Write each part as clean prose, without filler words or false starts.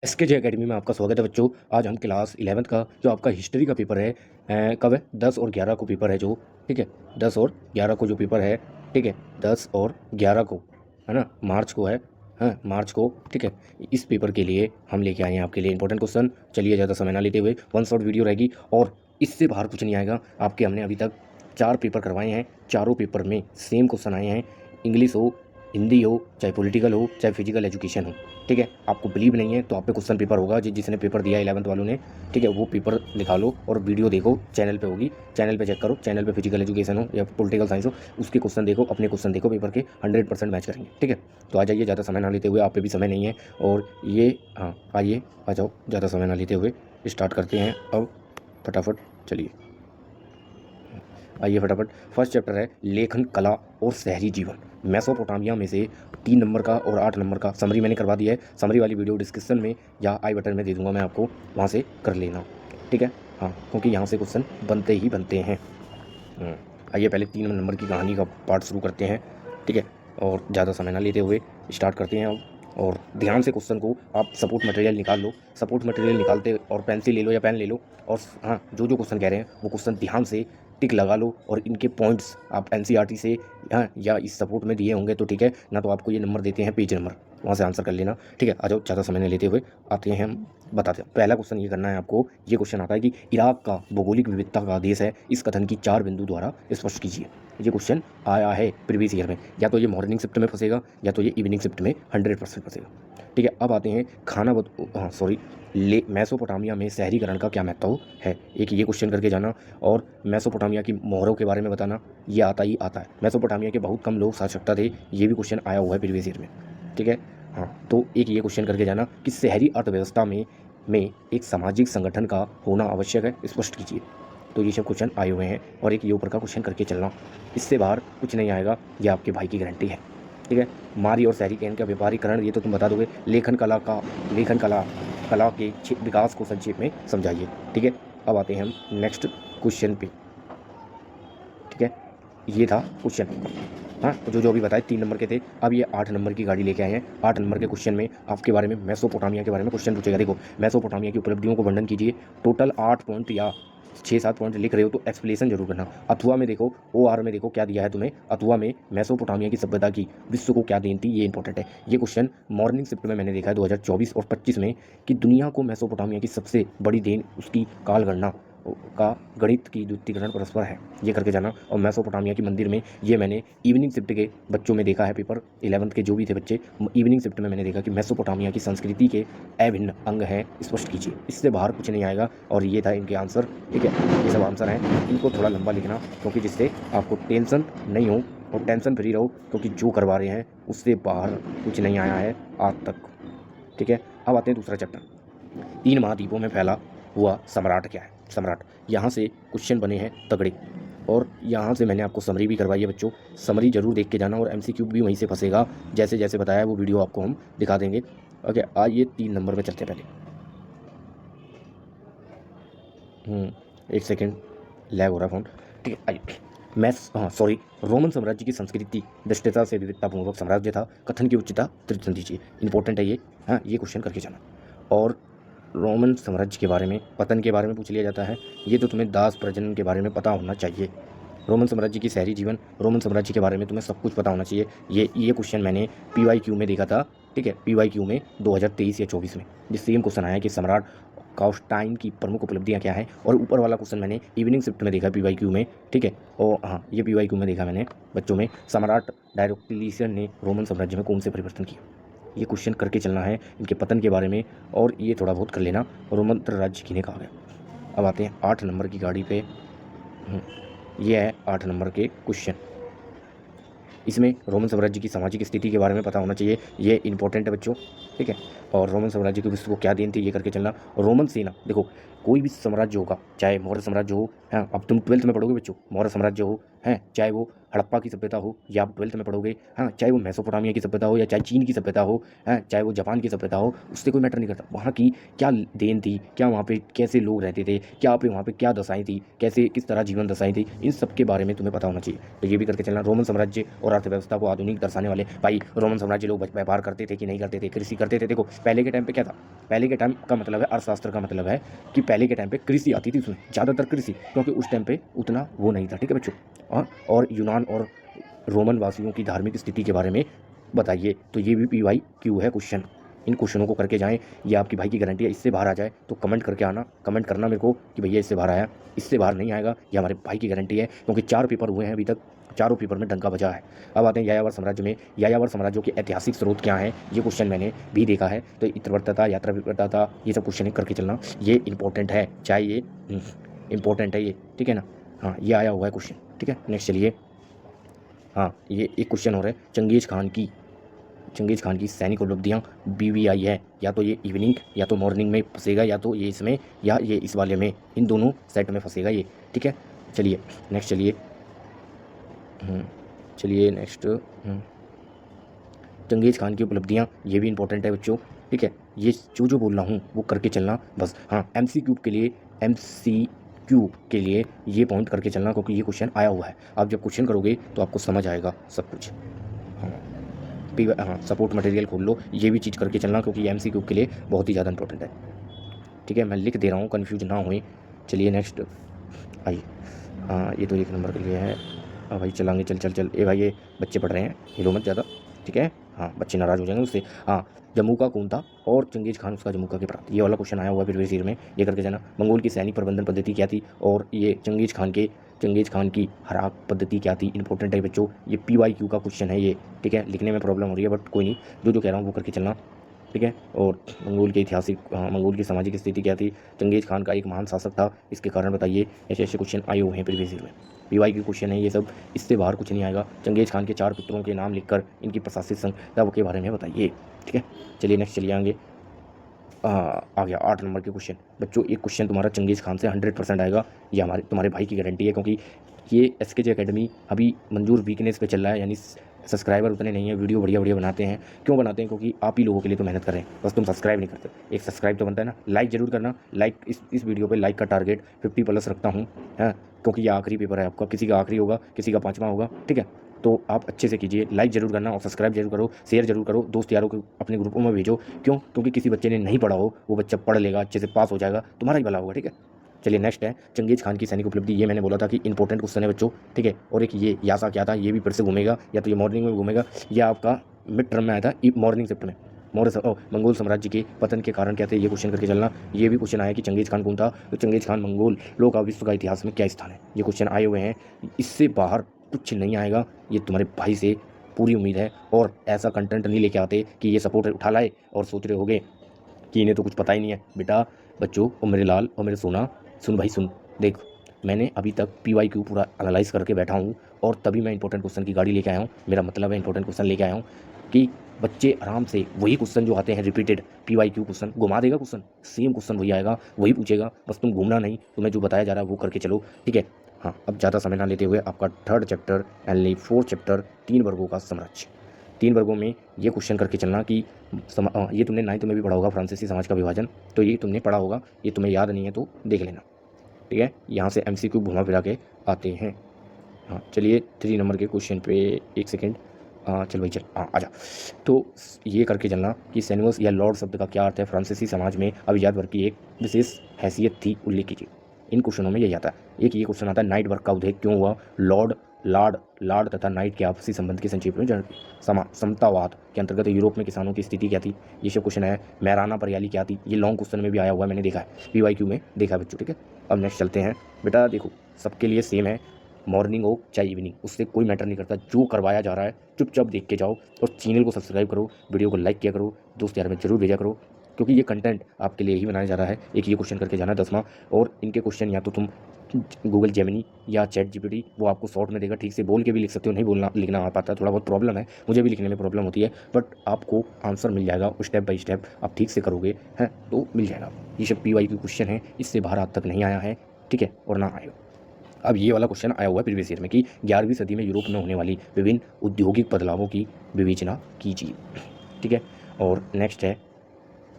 SKJ academy में आपका स्वागत है बच्चों। आज हम क्लास 11th का जो आपका हिस्ट्री का पेपर है कब है 10 और 11 को पेपर है जो, ठीक है। 10 और 11 को जो पेपर है, ठीक है। 10 और 11 को है ना, मार्च को है। हाँ, मार्च को, ठीक है। इस पेपर के लिए हम लेके आए हैं आपके लिए इंपॉर्टेंट क्वेश्चन। चलिए ज़्यादा समय ना लेते हुए वन शॉट वीडियो रहेगी और इससे बाहर कुछ नहीं आएगा आपके। हमने अभी तक 4 पेपर करवाए हैं, चारों पेपर में सेम क्वेश्चन आए हैं। इंग्लिश हो, हिंदी हो, चाहे पॉलिटिकल हो, चाहे फिजिकल एजुकेशन हो, ठीक है। आपको बिलीव नहीं है तो आप पे क्वेश्चन पेपर होगा, जिसने पेपर दिया 11th वालों ने, ठीक है। वो पेपर निकालो और वीडियो देखो, चैनल पे होगी, चैनल पे चेक करो। चैनल पे फिजिकल एजुकेशन हो या पॉलिटिकल साइंस हो, उसके क्वेश्चन देखो, अपने क्वेश्चन देखो, पेपर के 100% मैच करेंगे, ठीक है। तो आ जाइए, ज़्यादा समय ना लेते हुए, आप पे भी समय नहीं है और ये, हाँ आइए, आ जाओ, ज़्यादा समय ना लेते हुए स्टार्ट करते हैं अब फटाफट। चलिए आइए फटाफट। फर्स्ट चैप्टर है लेखन कला और शहरी जीवन, मेसोपोटामिया में से 3 नंबर का और 8 नंबर का समरी मैंने करवा दिया है। समरी वाली वीडियो डिस्क्रिप्शन में या आई बटन में दे दूंगा मैं आपको, वहाँ से कर लेना, ठीक है। हाँ, क्योंकि यहाँ से क्वेश्चन बनते ही बनते हैं। आइए पहले 3 नंबर की कहानी का पार्ट शुरू करते हैं, ठीक है। और ज़्यादा समय ना लेते हुए स्टार्ट करते हैं अब। और ध्यान से क्वेश्चन को आप सपोर्ट मटेरियल निकाल लो, सपोर्ट मटेरियल निकालते और पेंसिल ले लो या पेन ले लो। और हाँ, जो जो क्वेश्चन कह रहे हैं वो क्वेश्चन ध्यान से टिक लगा लो और इनके पॉइंट्स आप एनसीईआरटी से, हाँ, या इस सपोर्ट में दिए होंगे तो ठीक है, ना तो आपको ये नंबर देते हैं पेज नंबर, वहाँ से आंसर कर लेना, ठीक है। आ जाओ, ज़्यादा समय नहीं लेते हुए आते हैं हम, बताते हैं। पहला क्वेश्चन ये करना है आपको। ये क्वेश्चन आता है कि इराक का भौगोलिक विविधता का देश है, इस कथन की 4 बिंदु द्वारा स्पष्ट कीजिए। ये क्वेश्चन आया है प्रीवियस ईयर में, या तो ये मॉर्निंग शिफ्ट में फंसेगा या तो ये इवनिंग शिफ्ट में 100% फंसेगा, ठीक है। अब आते हैं मेसोपोटामिया में शहरीकरण का क्या महत्व है। एक ये क्वेश्चन करके जाना और मेसोपोटामिया की मोहरों के बारे में बताना, ये आता ही आता है। मेसोपोटामिया के बहुत कम लोग साक्षरता थे, ये भी क्वेश्चन आया हुआ है प्रीवियस ईयर में, ठीक है। हाँ, तो एक ये क्वेश्चन करके जाना कि शहरी अर्थव्यवस्था में एक सामाजिक संगठन का होना आवश्यक है, स्पष्ट कीजिए। तो ये सब क्वेश्चन आए हुए हैं और एक ये ऊपर का क्वेश्चन करके चलना, इससे बाहर कुछ नहीं आएगा, ये आपके भाई की गारंटी है, ठीक है। मारी और शहरी कैन का व्यापारीकरण, ये तो तुम बता दोगे। लेखन कला के विकास को संक्षेप में समझाइए, ठीक है। अब आते हैं हम नेक्स्ट क्वेश्चन पे, ठीक है। ये था क्वेश्चन, हाँ, जो जो अभी बताए 3 नंबर के थे। अब ये 8 नंबर की गाड़ी लेके आए हैं। 8 नंबर के क्वेश्चन में आपके बारे में, मेसोपोटामिया के बारे में क्वेश्चन पूछेगा। देखो, मेसोपोटामिया की उपलब्धियों को वर्णन कीजिए। टोटल 8 पॉइंट या 6-7 पॉइंट लिख रहे हो तो एक्सप्लेनेशन जरूर करना। अथवा में देखो, OR में देखो क्या दिया है तुम्हें। अथवा में मेसोपोटामिया की सभ्यता की विश्व को क्या देन थी, ये इंपॉर्टेंट है। ये क्वेश्चन मॉर्निंग शिफ्ट में मैंने देखा है 2024 और 25 में, कि दुनिया को मेसोपोटामिया की सबसे बड़ी देन उसकी कालगणना का गणित की द्वितीकरण परस्पर है, ये करके जाना। और मेसोपोटामिया की मंदिर में, ये मैंने इवनिंग शिफ्ट के बच्चों में देखा है। पेपर 11th के जो भी थे बच्चे, इवनिंग शिफ्ट में मैंने देखा कि मेसोपोटामिया की संस्कृति के अभिन्न अंग हैं, स्पष्ट कीजिए। इससे बाहर कुछ नहीं आएगा और ये था इनके आंसर, ठीक है। ये सब आंसर हैं, इनको थोड़ा लंबा लिखना क्योंकि जिससे आपको टेंशन नहीं हो और टेंशन फ्री रहो, क्योंकि जो करवा रहे हैं उससे बाहर कुछ नहीं आया है आज तक, ठीक है। अब आते हैं दूसरा चैप्टर। 3 महाद्वीपों में फैला हुआ सम्राट क्या है। सम्राट, यहाँ से क्वेश्चन बने हैं तगड़े और यहाँ से मैंने आपको समरी भी करवाई है बच्चों। समरी जरूर देख के जाना और MCQ भी वहीं से फंसेगा, जैसे जैसे बताया वो वीडियो आपको हम दिखा देंगे। ओके, आइए 3 नंबर में चलते हैं पहले। एक सेकेंड, लैग हो रहा है फ़ोन, ठीक है। आइए, रोमन साम्राज्य की संस्कृति दृष्टता से विविधतापूर्वक साम्राज्य था, कथन की उच्चता तृतीय दीजिए। इंपॉर्टेंट है ये, हाँ, ये क्वेश्चन करके जाना। और रोमन साम्राज्य के बारे में, पतन के बारे में पूछ लिया जाता है। ये तो तुम्हें दास प्रजनन के बारे में पता होना चाहिए। रोमन साम्राज्य की शहरी जीवन, रोमन साम्राज्य के बारे में तुम्हें सब कुछ पता होना चाहिए। ये क्वेश्चन मैंने PYQ में देखा था, ठीक है। PYQ में 2023 या 24 में जिस सेम क्वेश्चन आया कि सम्राट काउस्टाइन की प्रमुख उपलब्धियां क्या हैं। और ऊपर वाला क्वेश्चन मैंने इवनिंग शिफ्ट में देखा PYQ में, ठीक है। और हाँ, ये PYQ में देखा मैंने बच्चों में। सम्राट डायोक्लिशियन ने रोमन साम्राज्य में कौन से परिवर्तन किए, ये क्वेश्चन करके चलना है इनके पतन के बारे में। और ये थोड़ा बहुत कर लेना, रोमन राज्य किन्हें कहा गया। अब आते हैं 8 नंबर की गाड़ी पे। ये है 8 नंबर के क्वेश्चन। इसमें रोमन साम्राज्य की सामाजिक स्थिति के बारे में पता होना चाहिए, ये इंपॉर्टेंट है बच्चों, ठीक है। और रोमन साम्राज्य के विश्व को क्या देन थी, ये करके चलना। रोमन सेना, देखो कोई भी साम्राज्य होगा, चाहे मौर्य साम्राज्य हो, हाँ, अब तुम 12th में पढ़ोगे बच्चों, मौर्य साम्राज्य हो, हैं, चाहे वो हड़प्पा की सभ्यता हो, या आप 12th में पढ़ोगे, हाँ, चाहे वो मेसोपोटामिया की सभ्यता हो या चाहे चीन की सभ्यता हो, हाँ, चाहे वो जापान की सभ्यता हो, उससे कोई मैटर नहीं करता। वहाँ की क्या देन थी, क्या वहाँ पे कैसे लोग रहते थे, क्या पे वहाँ पे क्या दशाएं थी, कैसे किस तरह जीवन दशाएं थी, इन सब के बारे में तुम्हें पता होना चाहिए। तो ये भी करके चलना। रोमन साम्राज्य और अर्थव्यवस्था को आधुनिक दर्शाने वाले, भाई रोमन साम्राज्य लोग व्यापार करते थे कि नहीं करते थे, कृषि करते थे। देखो पहले के टाइम पे क्या था, पहले के टाइम का मतलब है अर्थशास्त्र का मतलब है कि पहले के टाइम पे कृषि आती थी, उसमें ज़्यादातर कृषि, क्योंकि उस टाइम पे उतना वो नहीं था, ठीक है बच्चों। और यूनान और रोमन वासियों की धार्मिक स्थिति के बारे में बताइए। तो ये भी PYQ है क्वेश्चन। इन क्वेश्चनों को करके जाएं, ये आपकी भाई की गारंटी है। इससे बाहर आ जाए तो कमेंट करके आना, कमेंट करना मेरे को कि भैया इससे बाहर आया, इससे बाहर नहीं आएगा, ये हमारे भाई की गारंटी है, क्योंकि 4 पेपर हुए हैं अभी तक, चारों पेपर में डंका बजा है। अब आते हैं यायावर साम्राज्य में। यायावर साम्राज्यों के ऐतिहासिक स्रोत क्या हैं, ये क्वेश्चन मैंने भी देखा है। तो इत्रवर्तता, यात्रा विपर्तता, ये सब क्वेश्चन करके चलना, ये इंपॉर्टेंट है, चाहे ये इंपॉर्टेंट है ये, ठीक है ना। हाँ, ये आया हुआ है क्वेश्चन, ठीक है। नेक्स्ट चलिए। हाँ, ये एक क्वेश्चन हो रहा है, चंगेज खान की सैनिक उपलब्धियाँ BVI है, या तो ये इवनिंग या तो मॉर्निंग में फंसेगा, या तो ये इसमें या ये इस वाले में, इन दोनों सेट में फंसेगा ये, ठीक है। चलिए नेक्स्ट चलिए। चलिए नेक्स्ट। चंगेज खान की उपलब्धियाँ, ये भी इंपॉर्टेंट है बच्चों, ठीक है। ये जो बोल रहा हूँ वो करके चलना बस। हाँ, MCQ के लिए ये पॉइंट करके चलना, क्योंकि ये क्वेश्चन आया हुआ है। आप जब क्वेश्चन करोगे तो आपको समझ आएगा सब कुछ। हाँ, सपोर्ट मटेरियल खोल लो, ये भी चीज़ करके चलना, क्योंकि MCQ के लिए बहुत ही ज़्यादा इंपॉर्टेंट है, ठीक है। मैं लिख दे रहा हूँ, कन्फ्यूज ना हुए। चलिए नेक्स्ट आइए। हाँ, ये तो 1 नंबर के लिए है। हाँ भाई चलाएंगे, चल ए भाई, ये बच्चे पढ़ रहे हैं, हिलो मत ज़्यादा, ठीक है। हाँ, बच्चे नाराज़ हो जाएंगे उससे। हाँ, जम्मू का कौन था और चंगेज खान उसका जम्मू का के प्रांत, ये वाला क्वेश्चन आया हुआ है प्रीवियस ईयर में, ये करके जाना। मंगोल की सैनिक प्रबंधन पद्धति क्या थी, और ये चंगेज खान की हराक पद्धति क्या थी, इंपॉर्टेंट है बच्चों। ये PYQ का क्वेश्चन है ये, ठीक है। लिखने में प्रॉब्लम हो रही है बट कोई नहीं, जो कह रहा हूँ वो करके चलना, ठीक है। और मंगोल के मंगोल की सामाजिक स्थिति क्या थी, चंगेज खान का एक महान शासक था, इसके कारण बताइए। ऐसे ऐसे क्वेश्चन आए हुए हैं प्रीवियस ईयर में, PYQ क्वेश्चन है ये सब, इससे बाहर कुछ नहीं आएगा। चंगेज खान के 4 पुत्रों के नाम लिखकर इनकी प्रशासित संख्या के बारे में बताइए, ठीक है। चलिए नेक्स्ट चलिए आगे। आ गया 8 नंबर के क्वेश्चन बच्चों। एक क्वेश्चन तुम्हारा चंगेज खान से 100% आएगा, ये तुम्हारे भाई की गारंटी है, क्योंकि ये SKJ अकेडमी अभी मंजूर वीकनेस पे चल रहा है, यानी सब्सक्राइबर उतने नहीं है, वीडियो बढ़िया बढ़िया बनाते हैं। क्यों बनाते हैं, क्योंकि आप ही लोगों के लिए तो मेहनत कर रहे हैं, बस तुम सब्सक्राइब नहीं करते। एक सब्सक्राइब तो बनता है ना, लाइक जरूर करना। लाइक इस वीडियो पे लाइक का टारगेट 50+ रखता हूँ, है, क्योंकि ये आखिरी पेपर है आपका, किसी का आखिरी होगा, किसी का 5वां होगा, ठीक है। तो आप अच्छे से कीजिए, लाइक जरूर करना और सब्सक्राइब जरूर करो, शेयर जरूर करो, दोस्त यारों को अपने ग्रुपों में भेजो। क्यों, क्योंकि किसी बच्चे ने नहीं पढ़ा हो, वो बच्चा पढ़ लेगा, अच्छे से पास हो जाएगा, तुम्हारा ही भला होगा, ठीक है। चलिए नेक्स्ट है चंगेज खान की सैनिक उपलब्धि, ये मैंने बोला था कि इंपॉर्टेंट क्वेश्चन है बच्चों, ठीक है। और एक ये यासा क्या था, ये भी फिर से घूमेगा, या तो ये मॉर्निंग में घूमेगा, या आपका मिड टर्म में आया था मॉर्निंग शिफ्ट में। मंगोल साम्राज्य के पतन के कारण क्या थे, ये क्वेश्चन करके चलना। ये भी क्वेश्चन आया कि चंगेज खान कौन था, तो चंगेज खान मंगोल लोग का विश्व का इतिहास में क्या स्थान है, ये क्वेश्चन आए हुए हैं। इससे बाहर कुछ नहीं आएगा, ये तुम्हारे भाई से पूरी उम्मीद है। और ऐसा कंटेंट नहीं लेके आते कि ये सपोर्ट उठा लाए और सोच रहे होगे कि इन्हें तो कुछ पता ही नहीं है। बेटा बच्चों और मेरे लाल और मेरे सोना, सुन भाई सुन, देख मैंने अभी तक PYQ पूरा एनालाइज करके बैठा हूँ, और तभी मैं इंपॉर्टेंट क्वेश्चन की गाड़ी लेके आया हूँ। मेरा मतलब है इंपॉर्टेंट क्वेश्चन लेके आया हूँ कि बच्चे आराम से वही क्वेश्चन जो आते हैं रिपीटेड PYQ क्वेश्चन, घुमा देगा क्वेश्चन, सेम क्वेश्चन वही आएगा, वही पूछेगा, बस तुम घूमना नहीं, तुम्हें जो बताया जा रहा है वो करके चलो, ठीक है। हाँ, अब ज़्यादा समय ना लेते हुए आपका 3rd चैप्टर यानी 4th चैप्टर 3 वर्गों का साम्राज्य, 3 वर्गों में ये क्वेश्चन करके चलना कि ये तुमने 9th में भी पढ़ा होगा, फ्रांसीसी समाज का विभाजन, तो ये तुमने पढ़ा होगा, ये तुम्हें याद नहीं है तो देख लेना, ठीक है। यहाँ से MCQ घुमा फिरा के आते हैं। हाँ चलिए 3 नंबर के क्वेश्चन पे 1 सेकेंड। चल भाई चल, हाँ आजा। तो ये करके चलना कि सेनुअस या लॉर्ड शब्द का क्या अर्थ है, फ्रांसीसी समाज में अभिजात वर्ग की एक विशेष हैसियत थी, उल्लेख कीजिए। इन क्वेश्चनों में यही आता है। एक ये क्वेश्चन आता है, नाइट वर्क का उल्लेख क्यों हुआ, लार्ड तथा नाइट के आपसी संबंध के संक्षेप में समतावाद के अंतर्गत यूरोप में किसानों की स्थिति क्या थी, ये सब क्वेश्चन है। मैराना प्रयाली क्या थी, ये लॉन्ग क्वेश्चन में भी आया हुआ है, मैंने देखा है, PYQ में देखा है बच्चों, ठीक है। अब नेक्स्ट चलते हैं। बेटा देखो सबके लिए सेम है, मॉर्निंग हो चाहे इवनिंग, उससे कोई मैटर नहीं करता, जो करवाया जा रहा है चुपचाप देख के जाओ, और चैनल को सब्सक्राइब करो, वीडियो को लाइक किया करो, दोस्त यार में जरूर भेजा करो, क्योंकि ये कंटेंट आपके लिए ही बनाया जा रहा है। एक ये क्वेश्चन करके जाना 10वां, और इनके क्वेश्चन या तो तुम गूगल जेमिनी या ChatGPT वो आपको शॉर्ट में देगा, ठीक से बोल के भी लिख सकते हो, नहीं बोलना लिखना आ पाता है, थोड़ा बहुत प्रॉब्लम है, मुझे भी लिखने में प्रॉब्लम होती है, बट आपको आंसर मिल जाएगा स्टेप बाय स्टेप, आप ठीक से करोगे हैं तो मिल जाएगा। ये सब PYQ क्वेश्चन है, इससे बाहर आज तक नहीं आया है, ठीक है, और ना आएगा। अब ये वाला क्वेश्चन आया हुआ है प्रीवियस ईयर में कि 11वीं सदी में यूरोप में होने वाली विभिन्न औद्योगिक बदलावों की विवेचना कीजिए। ठीक है, और नेक्स्ट है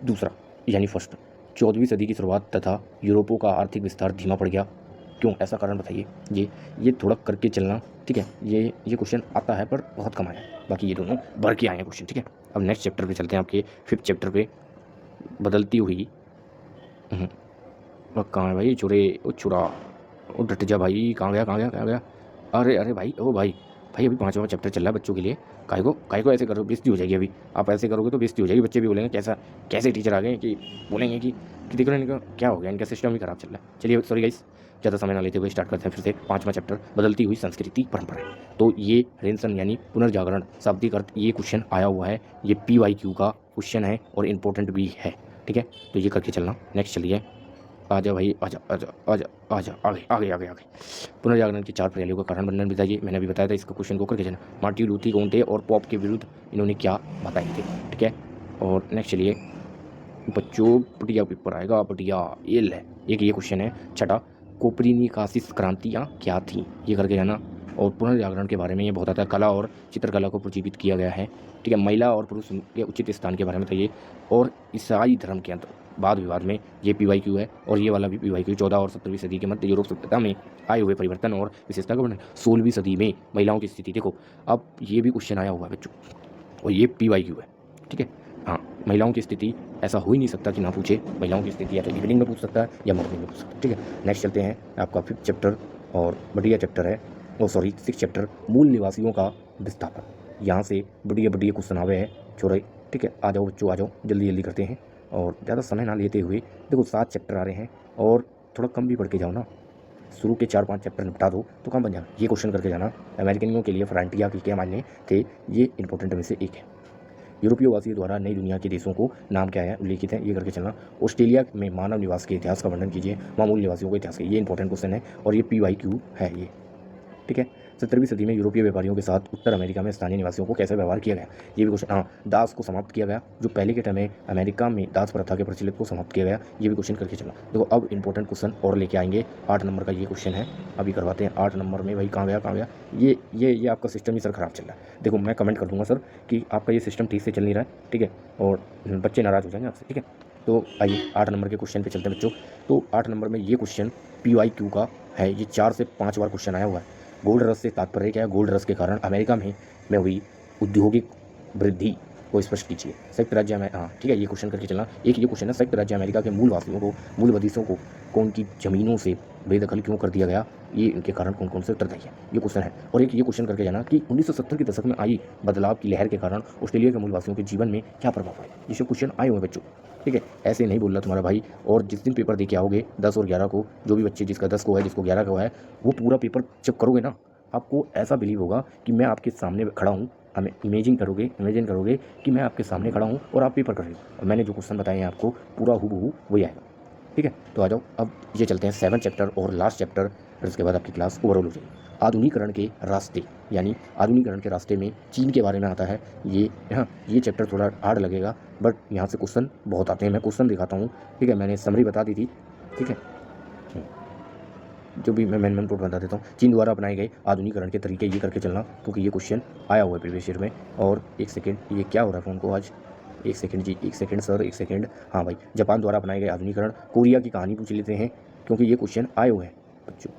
दूसरा यानी फर्स्ट, 14वीं सदी की शुरुआत तथा यूरोपों का आर्थिक विस्तार धीमा पड़ गया, क्यों, ऐसा कारण बताइए। ये थोड़ा करके चलना, ठीक है। ये क्वेश्चन आता है पर बहुत कम आया है, बाकी ये दोनों भर के आए हैं क्वेश्चन। ठीक है, अब नेक्स्ट चैप्टर पे चलते हैं, आपके 5th चैप्टर पे, बदलती हुई। वह कहाँ है भाई, चुरा ओ डट जा भाई, कहाँ गया। अरे भाई, ओ भाई अभी 5वां चैप्टर चल रहा है बच्चों के लिए। काहे को ऐसे करो, बेइज्जती हो जाएगी। अभी आप ऐसे करोगे तो बेइज्जती हो जाएगी, बच्चे भी बोलेंगे कैसे टीचर आ गए कि बोलेंगे कि देखो इनका क्या हो गया, इनका सिस्टम ही खराब चल रहा है। चलिए सॉरी गाइस, ज़्यादा समय ना लेते हुए स्टार्ट करते हैं फिर से 5वां चैप्टर, बदलती हुई संस्कृति परंपराएं। तो ये रेनेसां यानी पुनर्जागरण शाब्दिक अर्थ, ये क्वेश्चन आया हुआ है, ये PYQ का क्वेश्चन है और इम्पोर्टेंट भी है। ठीक है, तो ये करके चलना। नेक्स्ट चलिए, आजा भाई, आजा आगे। पुनर्जागरण की 4 प्रणालियों का कारण वर्णन बताइए। मैंने अभी बताया था, इसका क्वेश्चन को करके जाना। मार्टिन लूथर किंग थे और पॉप के विरुद्ध इन्होंने क्या बताए थे। ठीक है, और नेक्स्ट चलिए बच्चों, बढ़िया पेपर आएगा, बढ़िया। एक ये क्वेश्चन है छठा, कोपरनिकस क्रांतियाँ क्या थी, ये करके जाना। और पुनर्जागरण के बारे में ये बहुत आता है, कला और चित्रकला को प्रजीवित किया गया है। ठीक है, महिला और पुरुष के उचित स्थान के बारे में बताइए। और ईसाई धर्म के अंतर वाद विवाद में, ये PYQ है। और ये वाला भी PYQ, 14 और 17वीं सदी के मध्य यूरोप सभ्यता में आए हुए परिवर्तन और विशेषता का वर्णन। 16वीं सदी में महिलाओं की स्थिति देखो, अब ये भी क्वेश्चन आया हुआ है बच्चों, और ये PYQ है। ठीक है, हाँ, महिलाओं की स्थिति ऐसा हो ही नहीं सकता कि ना पूछे। महिलाओं की स्थिति या तो इवनिंग में पूछ सकता है या मॉर्निंग में पूछ सकता है। ठीक है, नेक्स्ट चलते हैं, आपका 5th चैप्टर और बढ़िया चैप्टर है, 6th चैप्टर, मूल निवासियों का विस्थापन। यहाँ से बढ़िया क्वेश्चन आवे है छोरे। ठीक है, आ जाओ बच्चों, आ जाओ, जल्दी करते हैं और ज़्यादा समय ना लेते हुए। देखो 7 चैप्टर आ रहे हैं और थोड़ा कम भी पढ़ के जाओ ना, शुरू के 4-5 चैप्टर निपटा दो तो काम बन जाएगा। ये क्वेश्चन करके जाना, अमेरिकनियों के लिए फ्रंटियर के क्या मायने थे, ये इंपॉर्टेंट में से एक है। यूरोपीय वासियों द्वारा नई दुनिया के देशों को नाम क्या है उल्लेखित है, ये करके चलना। ऑस्ट्रेलिया में मानव निवास के इतिहास का वर्णन कीजिए, मामूली निवासियों का इतिहास, ये इंपॉर्टेंट क्वेश्चन है और ये PYQ है ये। ठीक है, 17वीं सदी में यूरोपीय व्यापारियों के साथ उत्तर अमेरिका में स्थानीय निवासियों को कैसे व्यवहार किया गया, ये भी क्वेश्चन। हाँ, दास को समाप्त किया गया, जो पहले के टाइम में अमेरिका में दास प्रथा के प्रचलित को समाप्त किया गया, ये भी क्वेश्चन करके चला। देखो अब इंपॉर्टेंट क्वेश्चन और लेके आएंगे, 8 नंबर का ये क्वेश्चन है, अभी करवाते हैं 8 नंबर में। भाई कहाँ गया, ये आपका सिस्टम ही सर खराब चल रहा है। देखो मैं कमेंट कर दूंगा सर कि आपका ये सिस्टम ठीक से चल नहीं रहा है। ठीक है, और बच्चे नाराज़ हो जाएंगे आपसे। ठीक है, तो आइए 8 नंबर के क्वेश्चन पे चलते हैं बच्चों। तो 8 नंबर में ये क्वेश्चन PYQ का है, ये 4 से 5 बार क्वेश्चन आया हुआ है। गोल्ड रश से तात्पर्य क्या है, गोल्ड रश के कारण अमेरिका में हुई औद्योगिक वृद्धि को स्पष्ट कीजिए। संयुक्त राज्य हाँ ठीक है, ये क्वेश्चन करके चलना। एक ये क्वेश्चन है, संयुक्त राज्य अमेरिका के मूल वधिसों को उनकी ज़मीनों से बेदखल क्यों कर दिया गया, ये इनके कारण कौन कौन से उत्तरदायी है, ये क्वेश्चन है। और एक ये क्वेश्चन करके जाना कि 1970 के दशक में आई बदलाव की लहर के कारण ऑस्ट्रेलिया के मूलवासियों के जीवन में क्या प्रभाव पड़े, ये सब क्वेश्चन आए हुए बच्चों। ठीक है, ऐसे नहीं बोल रहा तुम्हारा भाई। और जिस दिन पेपर दे के आओगे 10 और 11 को, जो भी बच्चे जिसका 10 को है, जिसको 11 को है, वो पूरा पेपर जब करोगे ना, आपको ऐसा बिलीव होगा कि मैं आपके सामने खड़ा हूँ। हमें इमेजिन करोगे कि मैं आपके सामने खड़ा हूँ और आप पेपर कर रहे हो, और मैंने जो क्वेश्चन बताए हैं आपको पूरा हूबहू वही आएगा। ठीक है, तो आ जाओ अब ये चलते हैं 7 चैप्टर और लास्ट चैप्टर, और उसके बाद आपकी क्लास ओवरऑल हो जाएगी। आधुनिकीकरण के रास्ते, यानी आधुनिकीकरण के रास्ते में चीन के बारे में आता है ये। हाँ, ये चैप्टर थोड़ा हार्ड लगेगा, बट यहाँ से क्वेश्चन बहुत आते हैं। मैं क्वेश्चन दिखाता हूँ। ठीक है, मैंने समरी बता दी थी। ठीक है, जो भी मैं मेन पॉइंट बता देता हूँ। चीन द्वारा अपनाए गए आधुनिकीकरण के तरीके, ये करके चलना, क्योंकि ये क्वेश्चन आया हुआ है प्रीवियस ईयर में। और एक सेकेंड, ये क्या हो रहा है फ़ोन को आज, एक सेकेंड जी, एक सेकेंड सर, एक सेकेंड। हाँ भाई, जापान द्वारा अपनाए गए आधुनिकीकरण, कोरिया की कहानी पूछ लेते हैं, क्योंकि ये क्वेश्चन आए हुए हैं बच्चों।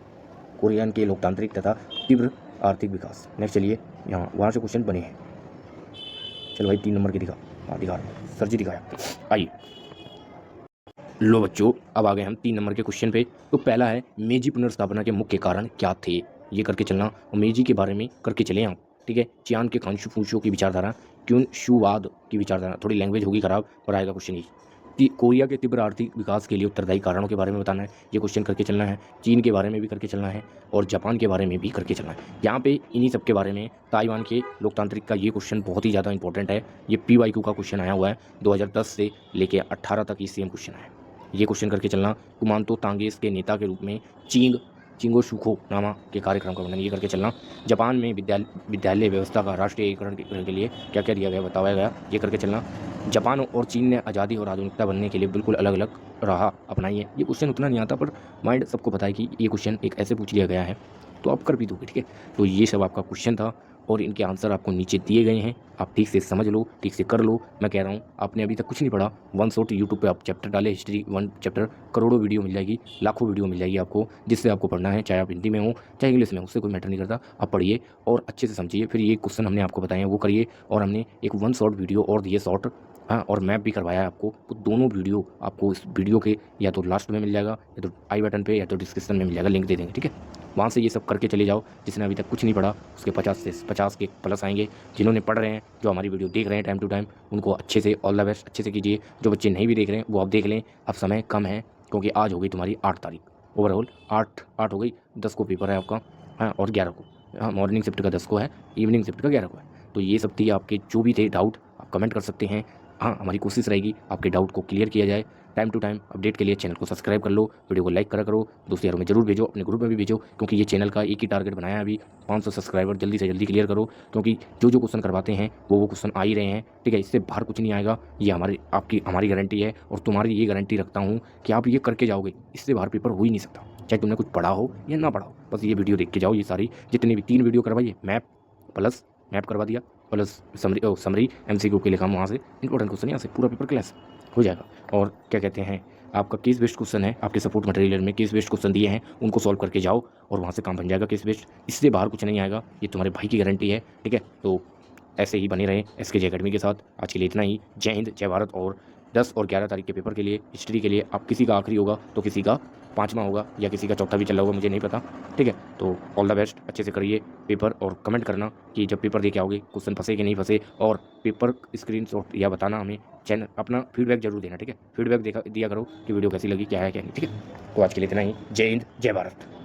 कोरियन के लोकतांत्रिक तथा तीव्र आर्थिक विकास। नेक्स्ट चलिए, यहाँ वहाँ से क्वेश्चन बने हैं। चलो भाई 3 नंबर की दिखा, हाँ दिखा रहा हूँ सर जी, दिखाया। आइए लो बच्चों, अब आ गए हम 3 नंबर के क्वेश्चन पे। तो पहला है, मेजी पुनर्स्थापना के मुख्य कारण क्या थे, ये करके चलना। और मेजी के बारे में करके चले आप। ठीक है, चियान के कांशुफूशो की विचारधारा, क्युनशुवाद की विचारधारा, थोड़ी लैंग्वेज होगी खराब पर आएगा क्वेश्चन ही। कोरिया के तीव्र आर्थिक विकास के लिए उत्तरदायी कारणों के बारे में बताना है, ये क्वेश्चन करके चलना है। चीन के बारे में भी करके चलना है और जापान के बारे में भी करके चलना है। यहाँ पे इन्हीं सब के बारे में, ताइवान के लोकतांत्रिक का ये क्वेश्चन बहुत ही ज़्यादा इंपॉर्टेंट है। ये PYQ का क्वेश्चन आया हुआ है, 2010 से लेके 18 तक ये सेम क्वेश्चन है। ये क्वेश्चन करके चलना। कुमांतो तांगेस के नेता के रूप में चिंग चिंगो शुको नामा के कार्यक्रम का वर्णन ये करके चलना। जापान में विद्यालय व्यवस्था का राष्ट्रीयकरण के लिए क्या क्या दिया गया बताया गया ये करके चलना। जापान और चीन ने आज़ादी और आधुनिकता बनने के लिए बिल्कुल अलग अलग राह अपनाई है। ये क्वेश्चन उतना नहीं आता पर माइंड सबको पता है कि ये क्वेश्चन एक ऐसे पूछ लिया गया है तो आप कर भी दोगे, ठीक है। तो ये सब आपका क्वेश्चन था और इनके आंसर आपको नीचे दिए गए हैं, आप ठीक से समझ लो, ठीक से कर लो। मैं कह रहा हूँ आपने अभी तक कुछ नहीं पढ़ा, वन शॉट यूट्यूब पे आप चैप्टर डाले, हिस्ट्री 1 चैप्टर, करोड़ों वीडियो मिल जाएगी, लाखों वीडियो मिल जाएगी आपको, जिससे आपको पढ़ना है, चाहे आप हिंदी में हो चाहे इंग्लिश में हो, उससे कोई मैटर नहीं करता। आप पढ़िए और अच्छे से समझिए, फिर ये क्वेश्चन हमने आपको बताए हैं वो करिए। और हमने एक वन शॉट वीडियो और दिए शॉर्ट, हाँ, और मैप भी करवाया है आपको। तो दोनों वीडियो आपको इस वीडियो के या तो लास्ट में मिल जाएगा या तो आई बटन पे या तो डिस्क्रिप्शन में मिल जाएगा, लिंक दे देंगे, ठीक है। वहाँ से ये सब करके चले जाओ। जिसने अभी तक कुछ नहीं पढ़ा उसके 50 से 50 के प्लस आएंगे। जिन्होंने पढ़ रहे हैं, जो हमारी वीडियो देख रहे हैं टाइम टू टाइम, उनको अच्छे से ऑल द बेस्ट, अच्छे से कीजिए। जो बच्चे नहीं भी देख रहे हैं वो आप देख लें, अब समय कम है क्योंकि आज हो गई तुम्हारी 8 तारीख, ओवरऑल 8 हो गई, 10 को पेपर है आपका, हाँ, और 11 को, हाँ, मॉर्निंग शिफ्ट का 10 को है, इवनिंग शिफ्ट का 11 को है। तो ये सब थी आपके जो भी थे डाउट, आप कमेंट कर सकते हैं। हाँ, हमारी कोशिश रहेगी आपके डाउट को क्लियर किया जाए। टाइम टू टाइम अपडेट के लिए चैनल को सब्सक्राइब कर लो, वीडियो को लाइक करा करो, दोस्त यारों में जरूर भेजो, अपने ग्रुप में भी भेजो, क्योंकि ये चैनल का एक ही टारगेट बनाया है अभी, 500 सब्सक्राइबर जल्दी से जल्दी क्लियर करो। क्योंकि जो जो क्वेश्चन करवाते हैं वो क्वेश्चन आ ही रहे हैं, ठीक है। इससे बाहर कुछ नहीं आएगा, ये हमारी गारंटी है। और तुम्हारी ये गारंटी रखता हूँ कि आप ये करके जाओगे, इससे बाहर पेपर हो ही नहीं सकता, चाहे तुमने कुछ पढ़ा हो या ना पढ़ा हो। बस ये वीडियो देख के जाओ, ये सारी जितनी भी 3 वीडियो करवाइए, मैप करवा दिया, प्लस समरी MCQ के लिए काम, वहाँ से इंपॉर्टेंट क्वेश्चन, यहाँ से पूरा पेपर क्लास हो जाएगा। और क्या कहते हैं, आपका केस बेस्ड क्वेश्चन है, आपके सपोर्ट मटेरियल में केस बेस्ड क्वेश्चन दिए हैं, उनको सॉल्व करके जाओ और वहाँ से काम बन जाएगा केस बेस्ड। इससे बाहर कुछ नहीं आएगा, ये तुम्हारे भाई की गारंटी है, ठीक है। तो ऐसे ही बने रहें SKJ अकेडमी के साथ। आज के लिए इतना ही। जय हिंद, जय भारत। और 10 और 11 तारीख के पेपर के लिए, हिस्ट्री के लिए, आप किसी का आखिरी होगा तो किसी का 5वां होगा या किसी का 4था भी चला होगा, मुझे नहीं पता, ठीक है। तो ऑल द बेस्ट, अच्छे से करिए पेपर और कमेंट करना कि जब पेपर दे के आओगे क्वेश्चन फंसे कि नहीं फंसे, और पेपर स्क्रीनशॉट या बताना हमें, चैनल अपना फीडबैक जरूर देना, ठीक है। फीडबैक दिया करो कि वीडियो कैसी लगी, क्या है क्या नहीं, ठीक है। तो आज के लिए इतना ही। जय हिंद, जय भारत।